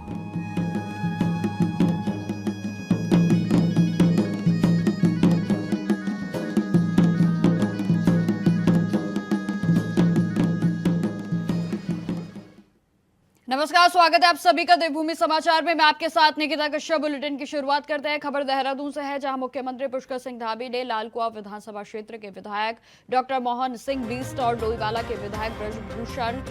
नमस्कार, स्वागत है आप सभी का देवभूमि समाचार में। मैं आपके साथ निकिता कश्यप। बुलेटिन की शुरुआत करते हैं। खबर देहरादून से है, जहां मुख्यमंत्री पुष्कर सिंह धामी ने लालकुआं विधानसभा क्षेत्र के विधायक डॉक्टर मोहन सिंह बिष्ट और डोईवाला के विधायक ब्रजभूषण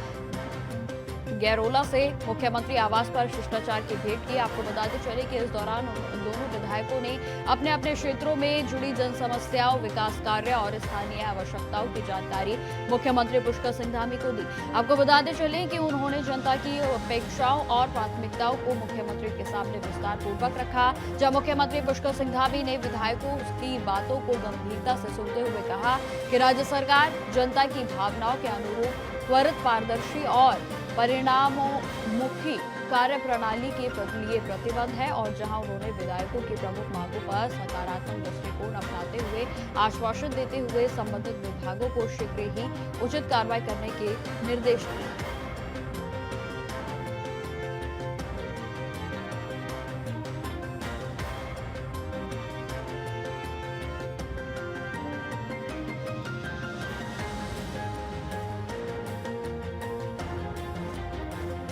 गैरोला से मुख्यमंत्री आवास पर शिष्टाचार की भेंट की। आपको बताते चले कि इस दौरान दोनों विधायकों ने अपने अपने क्षेत्रों में जुड़ी जन समस्याओं, विकास कार्य और स्थानीय आवश्यकताओं की जानकारी मुख्यमंत्री पुष्कर सिंह धामी को दी। आपको बताते चले कि उन्होंने जनता की अपेक्षाओं और प्राथमिकताओं को मुख्यमंत्री के सामने विस्तार पूर्वक रखा। जब मुख्यमंत्री पुष्कर सिंह धामी ने विधायकों की बातों को गंभीरता से सुनते हुए कहा कि राज्य सरकार जनता की भावनाओं के अनुरूप त्वरित, पारदर्शी और परिणामोन्मुखी कार्य प्रणाली के लिए प्रतिबद्ध है, और जहां उन्होंने विधायकों की प्रमुख मांगों पर सकारात्मक दृष्टिकोण अपनाते हुए आश्वासन देते हुए संबंधित विभागों को शीघ्र ही उचित कार्रवाई करने के निर्देश दिए।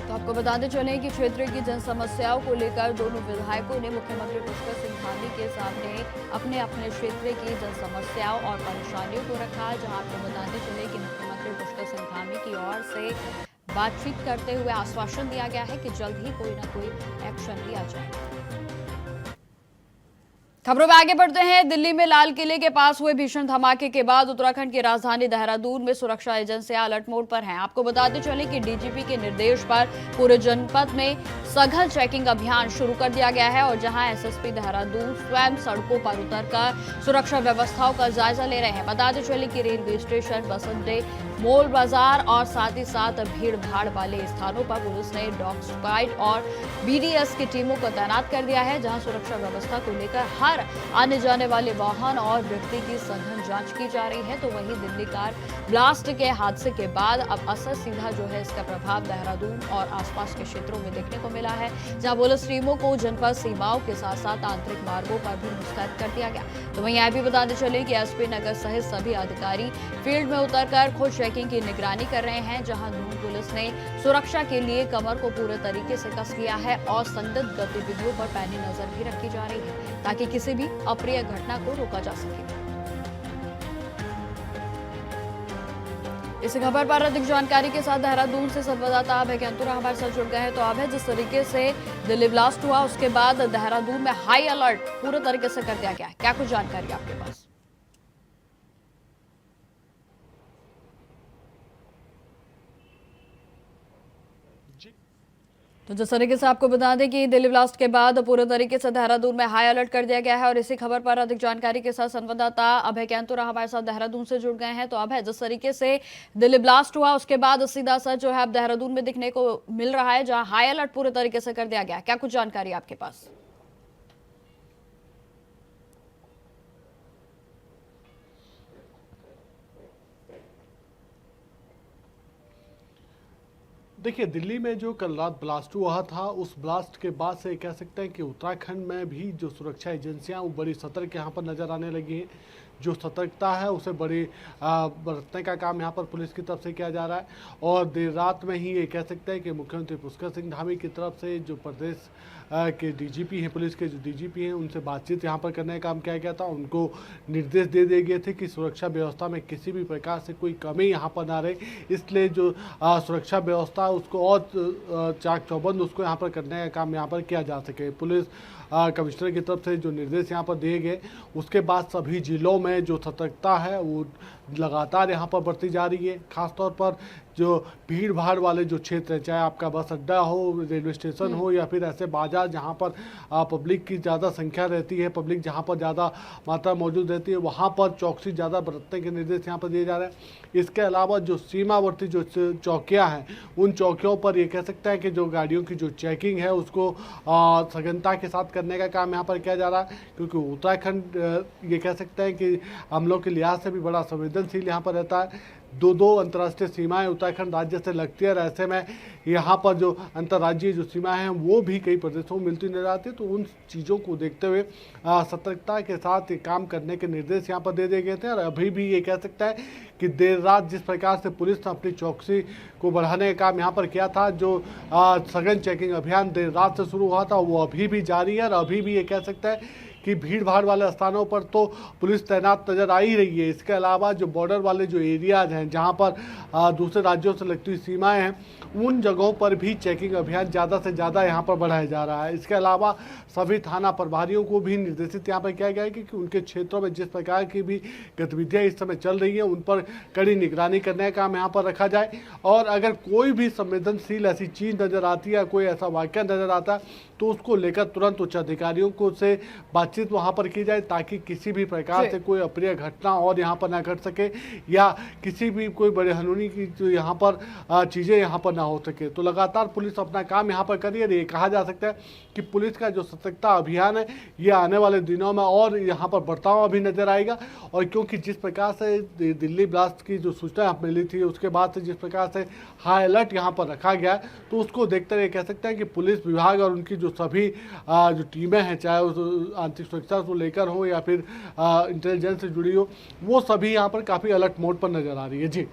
तो आपको बताते चले कि क्षेत्र की जन समस्याओं को लेकर दोनों विधायकों ने मुख्यमंत्री पुष्कर सिंह धामी के सामने अपने अपने क्षेत्र की जन समस्याओं और परेशानियों को रखा। जहां आपको बताते चले कि मुख्यमंत्री पुष्कर सिंह धामी की ओर से बातचीत करते हुए आश्वासन दिया गया है कि जल्द ही कोई न कोई एक्शन लिया जाएगा। खबरों में आगे बढ़ते हैं। दिल्ली में लाल किले के पास हुए भीषण धमाके के बाद उत्तराखंड की राजधानी देहरादून में सुरक्षा एजेंसियां अलर्ट मोड पर हैं। आपको बताते चले कि डीजीपी के निर्देश पर पूरे जनपद में सघन चेकिंग अभियान शुरू कर दिया गया है, और जहां एसएसपी देहरादून स्वयं सड़कों पर उतरकर सुरक्षा व्यवस्थाओं का जायजा ले रहे हैं। बताते चले कि रेलवे स्टेशन, बस अड्डे, मॉल, बाजार और साथ ही साथ भीड़ भाड़ वाले स्थानों पर पुलिस ने डॉग स्क्वाड और बीडीएस की टीमों को तैनात कर दिया है, जहां सुरक्षा व्यवस्था को लेकर हर आने जाने वाले वाहन और व्यक्ति की सघन जांच की जा रही है। तो वहीं दिल्ली कार ब्लास्ट के हादसे के बाद अब असर सीधा जो है इसका प्रभाव देहरादून और आसपास के क्षेत्रों में देखने को मिला है, जहां पुलिस टीमों को जनपद सीमाओं के साथ साथ आंतरिक मार्गों पर भी मुस्तैद कर दिया गया। तो वहीं यह भी बताते चले कि एसपी नगर सहित सभी अधिकारी फील्ड में उतरकर खुद चेकिंग की निगरानी कर रहे हैं, जहां दून पुलिस ने सुरक्षा के लिए कमर को पूरे तरीके से कस लिया है और संदिग्ध गतिविधियों पर पैनी नजर भी रखी जा रही है, ताकि किसी भी अप्रिय घटना को रोका जा सके। इस खबर पर अधिक जानकारी के साथ देहरादून से संवाददाता अभय कैंतुरा हमारे साथ जुड़ गए हैं। तो अभय, जिस तरीके से दिल्ली ब्लास्ट हुआ उसके बाद देहरादून में हाई अलर्ट पूरे तरीके से कर दिया गया है, क्या कुछ जानकारी आपके पास? तो जिस तरीके से आपको बता दें कि दिल्ली ब्लास्ट के बाद पूरे तरीके से देहरादून में हाई अलर्ट कर दिया गया है, और इसी खबर पर अधिक जानकारी के साथ संवाददाता अभय कैंतुरा हमारे साथ देहरादून से जुड़ गए हैं। तो अभय, जिस तरीके से दिल्ली ब्लास्ट हुआ उसके बाद सीधा असर जो है अब देहरादून में दिखने को मिल रहा है, जहां हाई अलर्ट पूरे तरीके से कर दिया गया है, क्या कुछ जानकारी आपके पास? देखिए, दिल्ली में जो कल रात ब्लास्ट हुआ था, उस ब्लास्ट के बाद से कह सकते हैं कि उत्तराखंड में भी जो सुरक्षा एजेंसियां वो बड़ी सतर्क यहाँ पर नज़र आने लगी हैं। जो सतर्कता है उसे बड़ी बरतने का काम यहाँ पर पुलिस की तरफ से किया जा रहा है, और देर रात में ही ये कह सकते हैं कि मुख्यमंत्री पुष्कर सिंह धामी की तरफ से जो प्रदेश के डीजीपी हैं, पुलिस के जो डीजीपी हैं, उनसे बातचीत यहाँ पर करने का काम किया गया था। उनको निर्देश दे दिए गए थे कि सुरक्षा व्यवस्था में किसी भी प्रकार से कोई कमी यहाँ पर ना रहे, इसलिए जो सुरक्षा व्यवस्था उसको और चाक चौबंद उसको यहाँ पर करने का काम यहाँ पर किया जा सके। पुलिस कमिश्नर की तरफ से जो निर्देश यहाँ पर दिए गए, उसके बाद सभी जिलों में जो सतर्कता है वो लगातार यहाँ पर बढ़ती जा रही है। खासतौर पर जो भीड़ भाड़ वाले जो क्षेत्र है, चाहे आपका बस अड्डा हो, रेलवे स्टेशन हो, या फिर ऐसे बाजार जहाँ पर पब्लिक की ज़्यादा संख्या रहती है, पब्लिक जहाँ पर ज़्यादा मात्रा मौजूद रहती है, वहाँ पर चौकसी ज़्यादा बरतने के निर्देश यहाँ पर दिए जा रहे हैं। इसके अलावा जो सीमावर्ती जो चौकियाँ हैं, उन चौकियों पर ये कह सकता है कि जो गाड़ियों की जो चेकिंग है उसको सघनता के साथ करने का काम यहाँ पर किया जा रहा है, क्योंकि उत्तराखंड ये कह सकते हैं कि हम लोग के लिहाज से भी बड़ा संवेदनशील यहाँ पर रहता है। दो अंतर्राष्ट्रीय सीमाएं उत्तराखंड राज्य से लगती है और ऐसे में यहाँ पर जो अंतर्राज्यीय जो सीमाएं हैं वो भी कई प्रदेशों में मिलती नजर आती है। तो उन चीज़ों को देखते हुए सतर्कता के साथ ये काम करने के निर्देश यहाँ पर दे दिए गए थे। और अभी भी ये कह सकता है कि देर रात जिस प्रकार से पुलिस ने अपनी चौकसी को बढ़ाने का काम यहाँ पर किया था, जो सघन चेकिंग अभियान देर रात से शुरू हुआ था, वो अभी भी जारी है। और अभी भी ये कह सकता है कि भीड़ भाड़ वाले स्थानों पर तो पुलिस तैनात नजर आ ही रही है। इसके अलावा जो बॉर्डर वाले जो एरियाज हैं जहां पर दूसरे राज्यों से लगती हुई सीमाएं हैं, उन जगहों पर भी चेकिंग अभियान ज़्यादा से ज़्यादा यहां पर बढ़ाया जा रहा है। इसके अलावा सभी थाना प्रभारियों को भी निर्देशित यहाँ पर किया गया है कि उनके क्षेत्रों में जिस प्रकार की भी गतिविधियाँ इस समय चल रही हैं उन पर कड़ी निगरानी करने का काम यहाँ पर रखा जाए। और अगर कोई भी संवेदनशील ऐसी चीज़ नज़र आती है, कोई ऐसा वाक्य नज़र आता है, तो उसको लेकर तुरंत उच्च अधिकारियों को से बातचीत वहाँ पर की जाए, ताकि किसी भी प्रकार से कोई अप्रिय घटना और यहाँ पर ना घट सके या किसी भी कोई बड़े हनूनी की जो यहाँ पर चीज़ें यहाँ पर ना हो सके। तो लगातार पुलिस अपना काम यहाँ पर कर रही है। ये कहा जा सकता है कि पुलिस का जो सतर्कता अभियान है ये आने वाले दिनों में और यहाँ पर बढ़ता हुआ भी नजर आएगा। और क्योंकि जिस प्रकार से दिल्ली ब्लास्ट की जो सूचना मिली थी उसके बाद से जिस प्रकार से हाई अलर्ट यहाँ पर रखा गया है, तो उसको देखते हुए कह सकते हैं कि पुलिस विभाग और उनकी जो सभी जो टीमें हैं, चाहे उस आंतरिक सुरक्षा को लेकर हो या फिर इंटेलिजेंस से जुड़ी हो, वो सभी यहाँ पर काफ़ी अलर्ट मोड पर नजर आ रही है। जी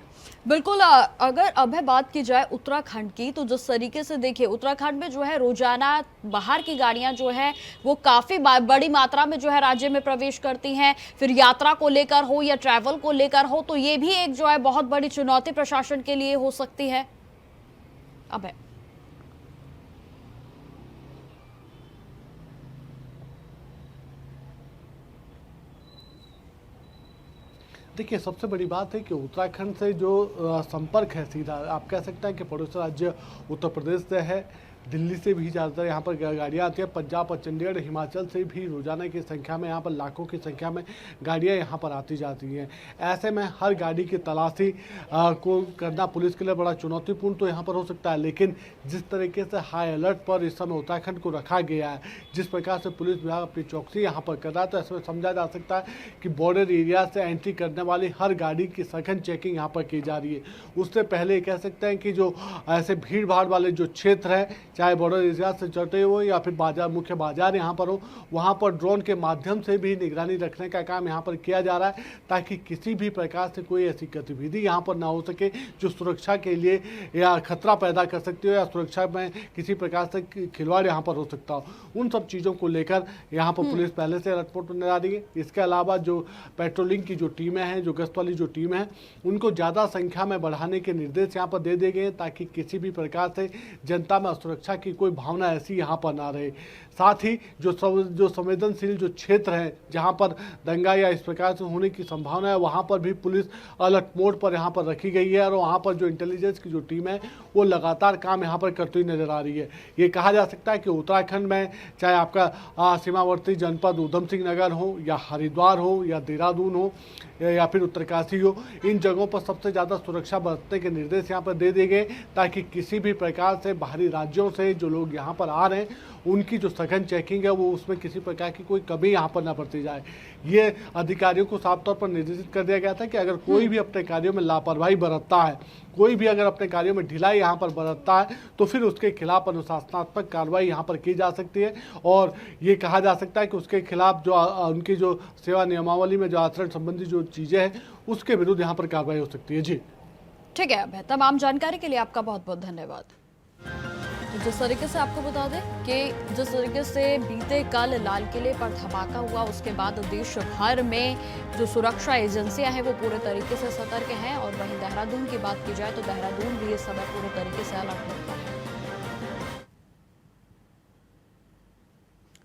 बिल्कुल। अगर अभय बात की जाए उत्तराखंड की, तो जिस तरीके से देखिए उत्तराखंड में जो है रोजाना बाहर की गाड़ियां जो है वो काफी बड़ी मात्रा में जो है राज्य में प्रवेश करती हैं, फिर यात्रा को लेकर हो या ट्रैवल को लेकर हो, तो ये भी एक जो है बहुत बड़ी चुनौती प्रशासन के लिए हो सकती है। अभय देखिए, सबसे बड़ी बात है कि उत्तराखंड से जो संपर्क है सीधा, आप कह सकते हैं कि पड़ोसी राज्य उत्तर प्रदेश से है, दिल्ली से भी ज़्यादातर यहाँ पर गाड़ियाँ आती हैं, पंजाब और चंडीगढ़ हिमाचल से भी रोजाना की संख्या में यहाँ पर लाखों की संख्या में गाड़ियाँ यहाँ पर आती जाती हैं। ऐसे में हर गाड़ी की तलाशी को करना पुलिस के लिए बड़ा चुनौतीपूर्ण तो यहाँ पर हो सकता है। लेकिन जिस तरीके से हाई अलर्ट पर इस समय उत्तराखंड को रखा गया है, जिस प्रकार से पुलिस विभाग अपनी चौकसी यहाँ पर कर रहा है, तो इसमें समझा जा सकता है कि बॉर्डर एरिया से एंट्री करने वाली हर गाड़ी की सघन चेकिंग यहाँ पर की जा रही है। उससे पहले कह सकते हैं कि जो ऐसे भीड़ भाड़ वाले जो क्षेत्र हैं, चाहे बॉर्डर एरिया से चलते हो या फिर बाजार, मुख्य बाजार यहाँ पर हो, वहाँ पर ड्रोन के माध्यम से भी निगरानी रखने का काम यहाँ पर किया जा रहा है, ताकि किसी भी प्रकार से कोई ऐसी गतिविधि यहाँ पर ना हो सके जो सुरक्षा के लिए या खतरा पैदा कर सकती हो या सुरक्षा में किसी प्रकार से खिलवाड़ यहाँ पर हो सकता हो। उन सब चीज़ों को लेकर यहाँ पर पुलिस पहले से अलर्ट मोड पर नजर आ रही है। इसके अलावा जो पेट्रोलिंग की जो टीमें हैं, जो गश्त वाली जो टीम है, उनको ज़्यादा संख्या में बढ़ाने के निर्देश यहाँ पर दे दिए गए, ताकि किसी भी प्रकार से जनता में असुरक्षा की कोई भावना ऐसी यहाँ पर ना रहे। साथ ही जो संवेदनशील जो क्षेत्र हैं, जहाँ पर दंगा या इस प्रकार से होने की संभावना है, वहाँ पर भी पुलिस अलर्ट मोड पर यहाँ पर रखी गई है। और वहाँ पर जो इंटेलिजेंस की जो टीम है वो लगातार काम यहाँ पर करती हुई नजर आ रही है। ये कहा जा सकता है कि उत्तराखंड में चाहे आपका सीमावर्ती जनपद ऊधम सिंह नगर हो या हरिद्वार हो या देहरादून हो या फिर उत्तरकाशी हो, इन जगहों पर सबसे ज़्यादा सुरक्षा बरतने के निर्देश यहाँ पर दे दिए गए, ताकि किसी भी प्रकार से बाहरी राज्यों से जो लोग यहाँ पर आ रहे हैं उनकी जो सघन चेकिंग है वो उसमें किसी प्रकार की कोई कमी यहाँ पर ना बरती जाए। ये अधिकारियों को साफ तौर पर निर्देशित कर दिया गया था कि अगर कोई भी अपने कार्यों में लापरवाही बरतता है, कोई भी अगर अपने कार्यों में ढिलाई यहाँ पर बरतता है, तो फिर उसके खिलाफ अनुशासनात्मक कार्रवाई यहाँ पर की जा सकती है। और ये कहा जा सकता है कि उसके खिलाफ जो उनकी जो सेवा नियमावली में जो आचरण संबंधी जो चीज़ें हैं उसके विरुद्ध यहाँ पर कार्रवाई हो सकती है। जी ठीक है, तमाम जानकारी के लिए आपका बहुत बहुत धन्यवाद। जिस तरीके से आपको बता दें कि जिस तरीके से बीते कल लाल किले पर धमाका हुआ, उसके बाद देश भर में जो सुरक्षा एजेंसियां हैं वो पूरे तरीके से सतर्क हैं। और वहीं देहरादून की बात की जाए तो देहरादून भी इस समय पूरे तरीके से अलर्ट मोड पर है।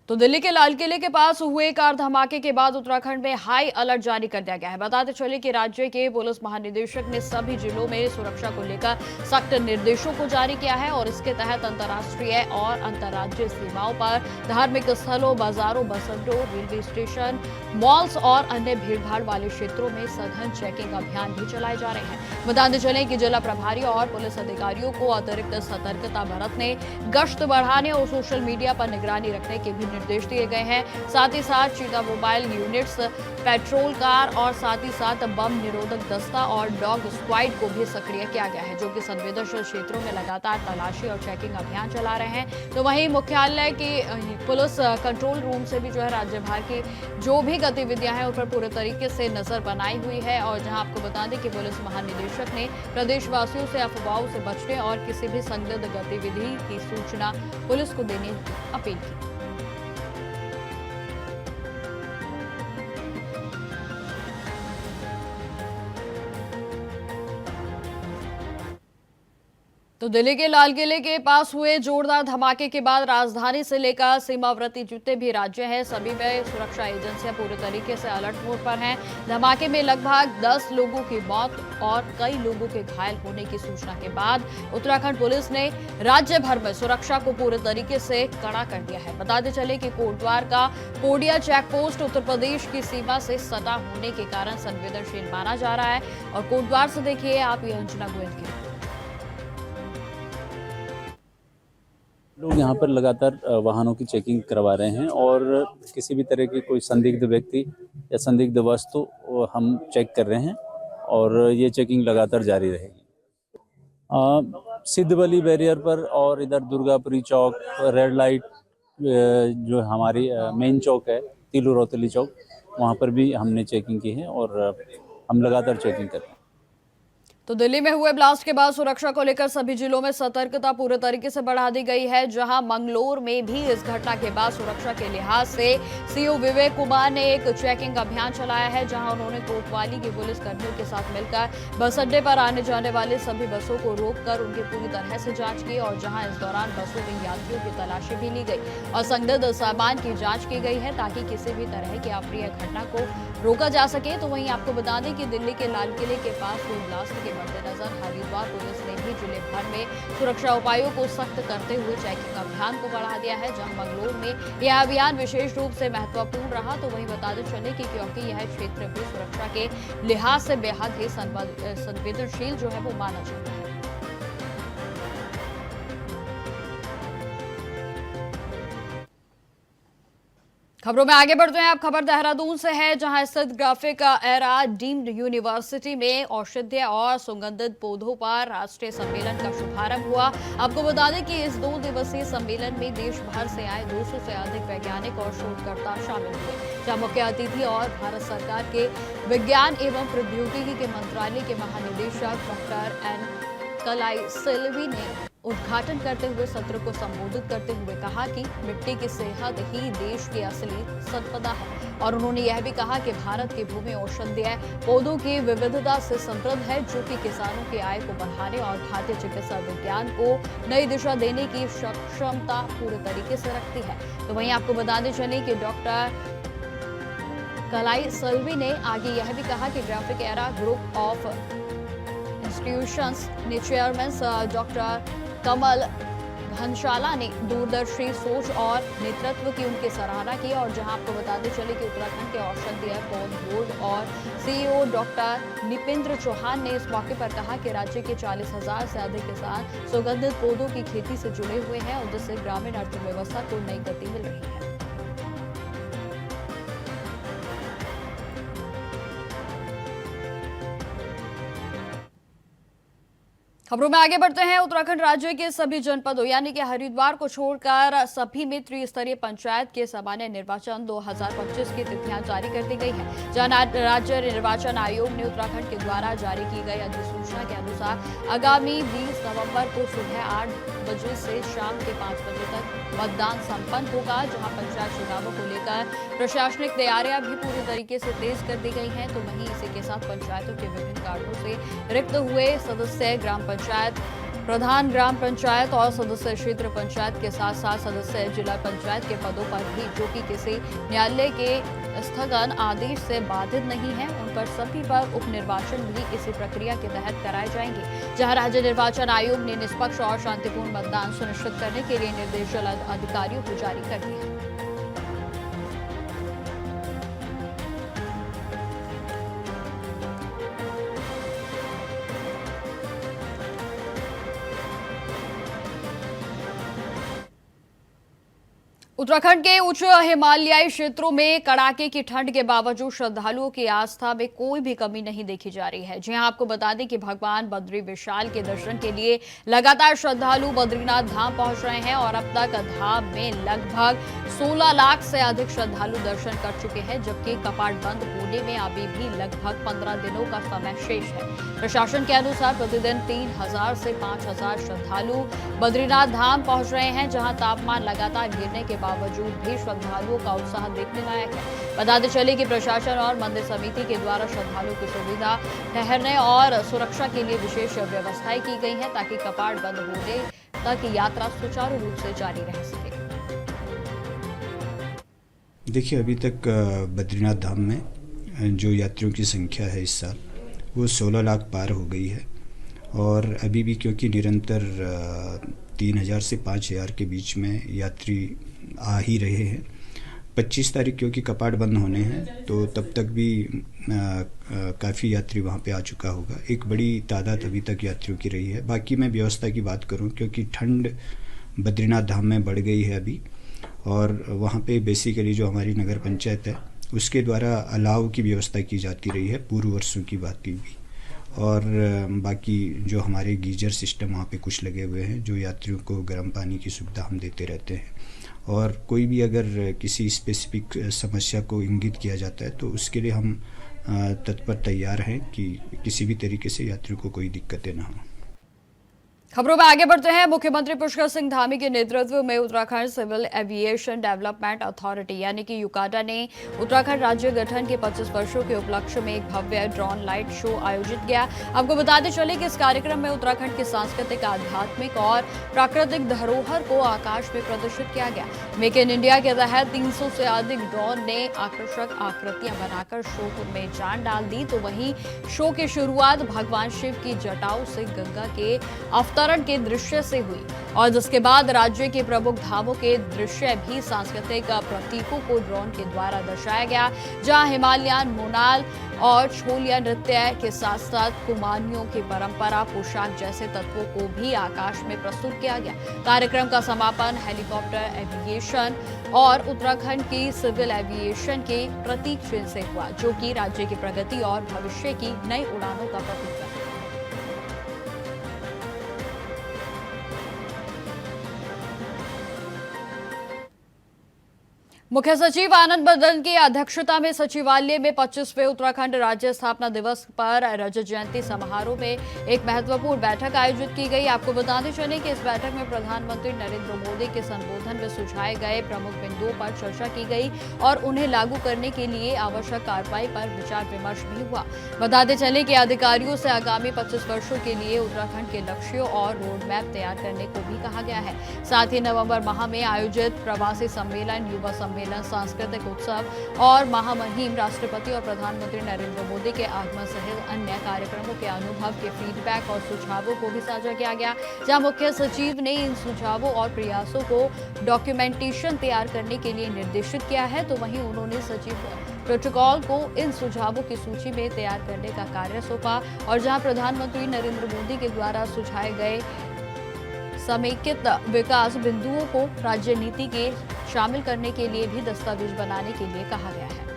तो दिल्ली के लाल किले के पास हुए कार धमाके के बाद उत्तराखंड में हाई अलर्ट जारी कर दिया गया है। बताते चले कि राज्य के पुलिस महानिदेशक ने सभी जिलों में सुरक्षा को लेकर सख्त निर्देशों को जारी किया है और इसके तहत अंतर्राष्ट्रीय और अंतर्राज्यीय सीमाओं पर धार्मिक स्थलों, बाजारों, बस अड्डों, रेलवे स्टेशन, मॉल्स और अन्य भीड़भाड़ वाले क्षेत्रों में सघन चेकिंग अभियान भी चलाए जा रहे हैं। बताते चले कि जिला प्रभारी और पुलिस अधिकारियों को अतिरिक्त सतर्कता बरतने, गश्त बढ़ाने और सोशल मीडिया पर निगरानी रखने के भी निर्देश दिए गए हैं। साथ ही साथ चीता मोबाइल यूनिट्स, पेट्रोल कार और साथ ही साथ बम निरोधक दस्ता और डॉग स्क्वाड को भी सक्रिय किया गया है, जो कि संवेदनशील क्षेत्रों में लगातार तलाशी और चेकिंग अभियान चला रहे हैं। तो वहीं मुख्यालय की पुलिस कंट्रोल रूम से भी जो है राज्य भर की जो भी गतिविधियां हैं उन पर पूरे तरीके से नजर बनाई हुई है। और जहां आपको बता दें कि पुलिस महानिदेशक ने प्रदेशवासियों से अफवाहों से बचने और किसी भी संदिग्ध गतिविधि की सूचना पुलिस को देने की अपील की। तो दिल्ली के लाल किले के पास हुए जोरदार धमाके के बाद राजधानी से लेकर सीमावर्ती जितने भी राज्य हैं सभी में सुरक्षा एजेंसियां पूरे तरीके से अलर्ट मोड पर हैं। धमाके में लगभग 10 लोगों की मौत और कई लोगों के घायल होने की सूचना के बाद उत्तराखंड पुलिस ने राज्य भर में सुरक्षा को पूरे तरीके से कड़ा कर दिया है। बताते चले कि कोटद्वार का कोडिया चेक पोस्ट उत्तर प्रदेश की सीमा से सटा होने के कारण संवेदनशील माना जा रहा है। और कोटद्वार से देखिए आप ये अंजना गोयल की रिपोर्ट। लोग यहाँ पर लगातार वाहनों की चेकिंग करवा रहे हैं और किसी भी तरह की कोई संदिग्ध व्यक्ति या संदिग्ध वस्तु हम चेक कर रहे हैं और ये चेकिंग लगातार जारी रहेगी। सिद्धबली बैरियर पर और इधर दुर्गापुरी चौक, रेड लाइट जो हमारी मेन चौक है तिलू रौतेली चौक, वहाँ पर भी हमने चेकिंग की है और हम लगातार चेकिंग कर रहे हैं। तो दिल्ली में हुए ब्लास्ट के बाद सुरक्षा को लेकर सभी जिलों में सतर्कता पूरे तरीके से बढ़ा दी गई है। जहां मंगलोर में भी इस घटना के बाद सुरक्षा के लिहाज से सीओ विवेक कुमार ने एक चेकिंग अभियान चलाया है, जहां उन्होंने कोतवाली के पुलिस कर्मियों के साथ मिलकर बस अड्डे पर आने जाने वाले सभी बसों को रोककर उनकी पूरी तरह से जांच की और जहां इस दौरान बसों में यात्रियों की तलाशी भी ली गई और संदिग्ध सामान की जाँच की गई है ताकि किसी भी तरह की अप्रिय घटना को रोका जा सके। तो वहीं आपको बता दें कि दिल्ली के लाल किले के पास हुए ब्लास्ट के मद्देनजर हरिद्वार पुलिस ने भी जिले भर में सुरक्षा उपायों को सख्त करते हुए चेकिंग अभियान को बढ़ा दिया है। जहां मंगलोर में यह अभियान विशेष रूप से महत्वपूर्ण रहा। तो वहीं बताते चले कि क्योंकि यह क्षेत्र भी सुरक्षा के लिहाज से बेहद ही संवेदनशील जो है वो माना जाता है। खबरों में आगे बढ़ते हैं। अब खबर देहरादून से है, जहां स्थित ग्राफिक एरा डीम्ड यूनिवर्सिटी में औषधीय और सुगंधित पौधों पर राष्ट्रीय सम्मेलन का शुभारंभ हुआ। आपको बता दें कि इस 2 दिवसीय सम्मेलन में देश भर से आए 200 से अधिक वैज्ञानिक और शोधकर्ता शामिल हुए, जहां मुख्य अतिथि और भारत सरकार के विज्ञान एवं प्रौद्योगिकी के मंत्रालय के महानिदेशक डॉक्टर एन कलाइसेल्वी ने उद्घाटन करते हुए सत्र को संबोधित करते हुए कहा कि मिट्टी की सेहत ही देश की असली संपदा है। और उन्होंने यह भी कहा कि भारत की भूमि औषधीय पौधों की विविधता से समृद्ध है, जो कि किसानों की आय को बढ़ाने और भारतीय चिकित्सा विज्ञान को नई दिशा देने की क्षमता पूरे तरीके से रखती है। तो वहीं आपको बताते चले कि डॉक्टर कलाइसेल्वी ने आगे यह भी कहा कि graphic era group of institutions ने चेयरमैन डॉक्टर कमल घनशाला ने दूरदर्शी सोच और नेतृत्व की उनकी सराहना की। और जहां आपको बताते चले कि उत्तराखंड के औषधीय पौध बोर्ड और सीईओ डॉक्टर निपेंद्र चौहान ने इस मौके पर कहा कि राज्य के 40,000 से अधिक किसान सुगंधित पौधों की खेती से जुड़े हुए हैं और जिससे ग्रामीण अर्थव्यवस्था को नई गति मिल रही है। खबरों में आगे बढ़ते हैं। उत्तराखंड राज्य के सभी जनपदों यानी कि हरिद्वार को छोड़कर सभी में त्रिस्तरीय पंचायत के सामान्य निर्वाचन 2025 की तिथियां जारी कर दी गई है। जहां राज्य निर्वाचन आयोग ने उत्तराखंड के द्वारा जारी की गई अधिसूचना के अनुसार आगामी 20 नवंबर को सुबह 8 बजे से शाम के 5 बजे तक मतदान संपन्न होगा। जहां पंचायत चुनावों को लेकर प्रशासनिक तैयारियां भी पूरी तरीके से तेज कर दी गई हैं। तो वहीं इसी के साथ पंचायतों के विभिन्न कारणों से रिक्त हुए सदस्य ग्राम पंचायत प्रधान ग्राम पंचायत और सदस्य क्षेत्र पंचायत के साथ साथ सदस्य जिला पंचायत के पदों पर भी, जो कि किसी न्यायालय के स्थगन आदेश से बाधित नहीं है, उन पर सभी पर उपनिर्वाचन भी इसी प्रक्रिया के तहत कराए जाएंगे। जहां राज्य निर्वाचन आयोग ने निष्पक्ष और शांतिपूर्ण मतदान सुनिश्चित करने के लिए निर्देश अधिकारियों को जारी कर दिए हैं। उत्तराखंड के उच्च हिमालयी क्षेत्रों में कड़ाके की ठंड के बावजूद श्रद्धालुओं की आस्था में कोई भी कमी नहीं देखी जा रही है। जी हां, आपको बता दें कि भगवान बद्री विशाल के दर्शन के लिए लगातार श्रद्धालु बद्रीनाथ धाम पहुंच रहे हैं और अब तक धाम में लगभग 16 लाख से अधिक श्रद्धालु दर्शन कर चुके हैं, जबकि कपाट बंद होने में अभी भी लगभग 15 दिनों का समय शेष है। प्रशासन के अनुसार प्रतिदिन 3000 से 5000 श्रद्धालु बद्रीनाथ धाम पहुंच रहे हैं, जहां तापमान लगातार गिरने के बावजूद भी श्रद्धालुओं का उत्साह देखने लायक है। बताते चले कि प्रशासन और मंदिर समिति के द्वारा श्रद्धालुओं की सुविधा, ठहरने और सुरक्षा के लिए विशेष व्यवस्थाएं की गई हैं, ताकि कपाट बंद होने तक यात्रा सुचारू रूप से जारी रह सके। देखिए, अभी तक बद्रीनाथ धाम में जो यात्रियों की संख्या है इस साल वो 16 लाख पार हो गई है और अभी भी क्योंकि निरंतर 3000 से 5000 के बीच में यात्री आ ही रहे हैं। 25 तारीख क्योंकि कपाट बंद होने हैं तो तब तक भी काफ़ी यात्री वहाँ पे आ चुका होगा। एक बड़ी तादाद अभी तक यात्रियों की रही है। बाकी मैं व्यवस्था की बात करूँ, क्योंकि ठंड बद्रीनाथ धाम में बढ़ गई है अभी, और वहाँ पे बेसिकली जो हमारी नगर पंचायत है उसके द्वारा अलाव की व्यवस्था की जाती रही है पूर्व वर्षों की बात की भी। और बाकी जो हमारे गीजर सिस्टम वहाँ पे कुछ लगे हुए हैं, जो यात्रियों को गर्म पानी की सुविधा हम देते रहते हैं। और कोई भी अगर किसी स्पेसिफिक समस्या को इंगित किया जाता है तो उसके लिए हम तत्पर तैयार हैं कि किसी भी तरीके से यात्रियों को कोई दिक्कतें ना हो। खबरों में आगे बढ़ते हैं। मुख्यमंत्री पुष्कर सिंह धामी के नेतृत्व में Uttarakhand civil aviation development authority यानी कि यूकाडा ने उत्तराखंड राज्य गठन के 25 वर्षों के उपलक्ष्य में एक भव्य ड्रोन लाइट शो आयोजित किया। आपको बताते चले कि इस कार्यक्रम में उत्तराखंड की सांस्कृतिक, आध्यात्मिक और प्राकृतिक धरोहर को आकाश में प्रदर्शित किया गया। मेक इन इंडिया के तहत 300 से अधिक ड्रोन ने आकर्षक आकृतियां बनाकर शो में जान डाल दी। तो वहीं शो की शुरुआत भगवान शिव की जटाओं से गंगा के अवतरण के दृश्य से हुई और जिसके बाद राज्य के प्रमुख धामों के दृश्य भी सांस्कृतिक प्रतीकों को ड्रोन के द्वारा दर्शाया गया, जहां हिमालयन, मोनाल और छोलिया नृत्य के साथ साथ कुमानियों की परंपरा, पोशाक जैसे तत्वों को भी आकाश में प्रस्तुत किया गया। कार्यक्रम का समापन हेलीकॉप्टर एविएशन और उत्तराखंड की सिविल एविएशन के प्रतीक चिन्ह से हुआ, जो कि राज्य की प्रगति और भविष्य की नई उड़ानों का प्रतीक है। मुख्य सचिव आनंद बदन की अध्यक्षता में सचिवालय में 25वें उत्तराखंड राज्य स्थापना दिवस पर रजत जयंती समारोह में एक महत्वपूर्ण बैठक आयोजित की गई। आपको बताते चले कि इस बैठक में प्रधानमंत्री नरेंद्र मोदी के संबोधन में सुझाए गए प्रमुख बिंदुओं पर चर्चा की गई और उन्हें लागू करने के लिए आवश्यक कार्रवाई पर विचार विमर्श भी हुआ। बताते चले कि अधिकारियों से आगामी 25 वर्षों के लिए उत्तराखंड के लक्ष्यों और रोड मैप तैयार करने को भी कहा गया है। साथ ही नवंबर माह में आयोजित प्रवासी सम्मेलन, युवा सम्मेलन, सांस्कृतिक उत्सव और महामहिम राष्ट्रपति और प्रधानमंत्री नरेंद्र मोदी के आगमन सहित अन्य कार्यक्रमों के अनुभव के फीडबैक और सुझावों को भी साझा किया गया, जहां मुख्य सचिव ने इन सुझावों और प्रयासों को डॉक्यूमेंटेशन तैयार करने के लिए निर्देशित किया है। तो वहीं उन्होंने सचिव प्रोटोकॉल को इन सुझावों की सूची में तैयार करने का कार्य सौंपा और जहां प्रधानमंत्री नरेंद्र मोदी के द्वारा सुझाए गए समेकित विकास बिंदुओं को राज्य नीति के शामिल करने के लिए भी दस्तावेज बनाने के लिए कहा गया है।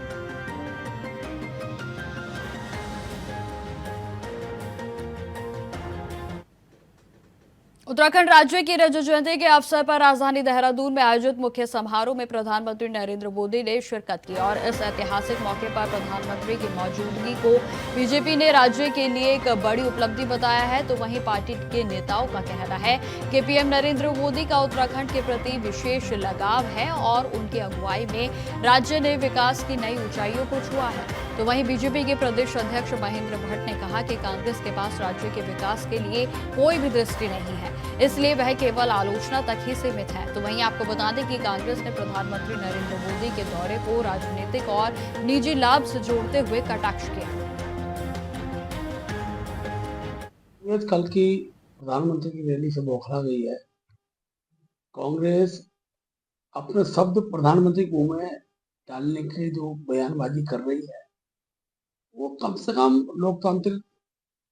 उत्तराखंड राज्य की रजत जयंती के अवसर पर राजधानी देहरादून में आयोजित मुख्य समारोह में प्रधानमंत्री नरेंद्र मोदी ने शिरकत की और इस ऐतिहासिक मौके पर प्रधानमंत्री की मौजूदगी को बीजेपी ने राज्य के लिए एक बड़ी उपलब्धि बताया है। तो वहीं पार्टी के नेताओं का कहना है कि पीएम नरेंद्र मोदी का उत्तराखंड के प्रति विशेष लगाव है और उनकी अगुवाई में राज्य ने विकास की नई ऊंचाइयों को छुआ है। तो वहीं बीजेपी के प्रदेश अध्यक्ष महेंद्र भट्ट ने कहा कि कांग्रेस के पास राज्य के विकास के लिए कोई भी दृष्टि नहीं है, इसलिए वह केवल आलोचना तक ही सीमित है। तो वहीं आपको बता दें कि कांग्रेस ने प्रधानमंत्री नरेंद्र मोदी के दौरे को राजनीतिक और निजी लाभ से जोड़ते हुए कटाक्ष किया। कल की प्रधानमंत्री की रैली से बौखला गई है। कांग्रेस अपने शब्द प्रधानमंत्री को मुंह में डालने के जो बयानबाजी कर रही है, वो कम से कम लोकतांत्रिक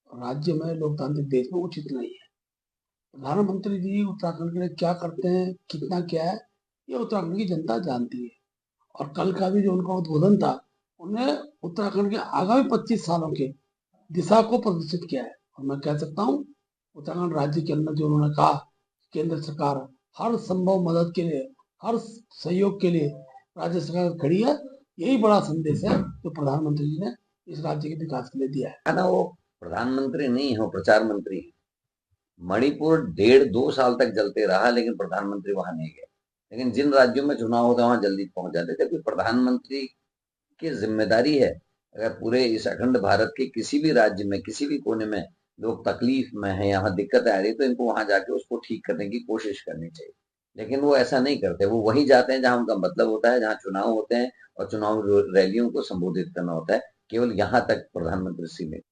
राज्य में, लोकतांत्रिक देश में उचित नहीं है। प्रधानमंत्री जी उत्तराखंड के लिए क्या करते हैं, कितना क्या है, ये उत्तराखंड की जनता जानती है। और कल का भी जो उनका उद्बोधन था, उन्हें उत्तराखंड के आगामी 25 सालों के दिशा को प्रदर्शित किया है। और मैं कह सकता हूँ उत्तराखंड राज्य के अंदर जो उन्होंने कहा, केंद्र सरकार हर संभव मदद के लिए, हर सहयोग के लिए राज्य सरकार खड़ी है, यही बड़ा संदेश है जो प्रधानमंत्री जी ने इस राज्य के विकास के लिए दिया है। ना वो प्रधानमंत्री नहीं है, वो प्रचार मंत्री है। मणिपुर 1.5-2 साल तक जलते रहा, लेकिन प्रधानमंत्री वहां नहीं गए। लेकिन जिन राज्यों में चुनाव होता है वहां जल्दी पहुंच जाते थे। प्रधानमंत्री की जिम्मेदारी है, अगर पूरे इस अखंड भारत के किसी भी राज्य में, किसी भी कोने में लोग तकलीफ में है, यहाँ दिक्कत आ रही है, तो इनको वहां जाके उसको ठीक करने की कोशिश करनी चाहिए। लेकिन वो ऐसा नहीं करते। वो वहीं जाते हैं जहां उनका मतलब होता है, जहां चुनाव होते हैं और चुनाव रैलियों को संबोधित करना होता है। केवल यहां तक प्रधानमंत्री सीमित।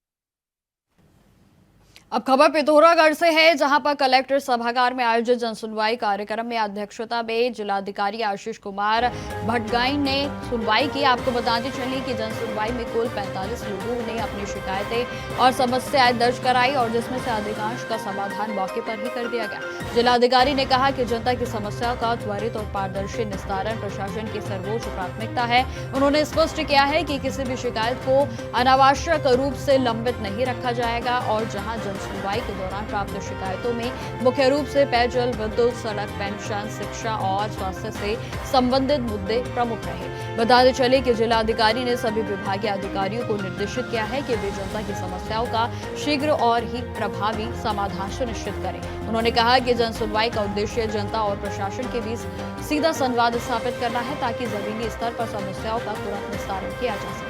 अब खबर पिथौरागढ़ से है, जहां पर कलेक्टर सभागार में आयोजित जनसुनवाई कार्यक्रम में अध्यक्षता में जिलाधिकारी आशीष कुमार भटगाई ने सुनवाई की। आपको बताते चले कि जनसुनवाई में कुल 45 लोगों ने अपनी शिकायतें और समस्याएं दर्ज कराई और जिसमें से अधिकांश का समाधान मौके पर ही कर दिया गया। जिलाधिकारी ने कहा कि जनता की समस्याओं का त्वरित और पारदर्शी निस्तारण प्रशासन की सर्वोच्च प्राथमिकता है। उन्होंने स्पष्ट किया है कि किसी भी शिकायत को अनावश्यक रूप से लंबित नहीं रखा जाएगा और जहां सुनवाई के दौरान प्राप्त शिकायतों में मुख्य रूप से पेयजल, विद्युत, सड़क, पेंशन, शिक्षा और स्वास्थ्य से संबंधित मुद्दे प्रमुख रहे। बताते चले कि जिलाधिकारी ने सभी विभागीय अधिकारियों को निर्देशित किया है कि वे जनता की समस्याओं का शीघ्र और ही प्रभावी समाधान सुनिश्चित करें। उन्होंने कहा कि जन सुनवाई का उद्देश्य जनता और प्रशासन के बीच सीधा संवाद स्थापित करना है, ताकि जमीनी स्तर पर समस्याओं का तुरंत निस्तारण किया जा सके।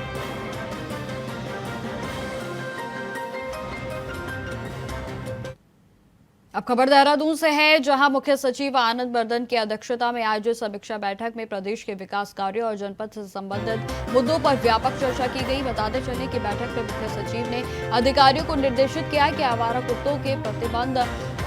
अब खबर देहरादून से है, जहां मुख्य सचिव आनंद बर्धन की अध्यक्षता में आयोजित समीक्षा बैठक में प्रदेश के विकास कार्यों और जनपद से संबंधित मुद्दों पर व्यापक चर्चा की गई। बताते चले कि बैठक में मुख्य सचिव ने अधिकारियों को निर्देशित किया कि आवारा कुत्तों के प्रतिबंध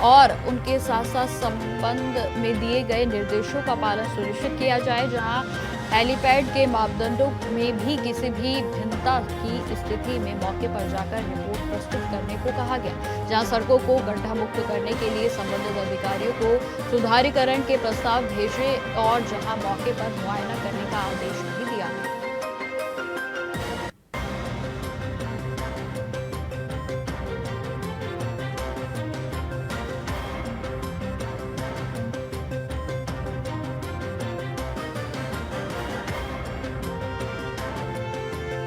और उनके साथ साथ संबंध में दिए गए निर्देशों का पालन सुनिश्चित किया जाए। जहां हेलीपैड के मापदंडों में भी किसी भी भिन्नता की स्थिति में मौके पर जाकर रिपोर्ट प्रस्तुत करने को कहा गया। जहां सड़कों को गड्ढा मुक्त करने के लिए संबंधित अधिकारियों को सुधारीकरण के प्रस्ताव भेजे और जहां मौके पर मुआयना करने का आदेश भी दिया।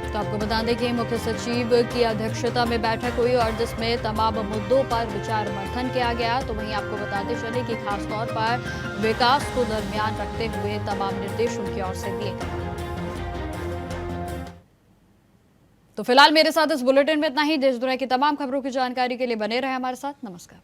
तो आपको बता दें कि मुख्य सचिव की अध्यक्षता में बैठक हुई और जिसमें तमाम मुद्दों पर विचार मंथन किया गया। तो वहीं आपको बताते चले कि खासतौर पर विकास को दरमियान रखते हुए तमाम निर्देश उनकी ओर से दिए गए। तो फिलहाल मेरे साथ इस बुलेटिन में इतना ही। देश दुनिया की तमाम खबरों की जानकारी के लिए बने रहे हमारे साथ। नमस्कार।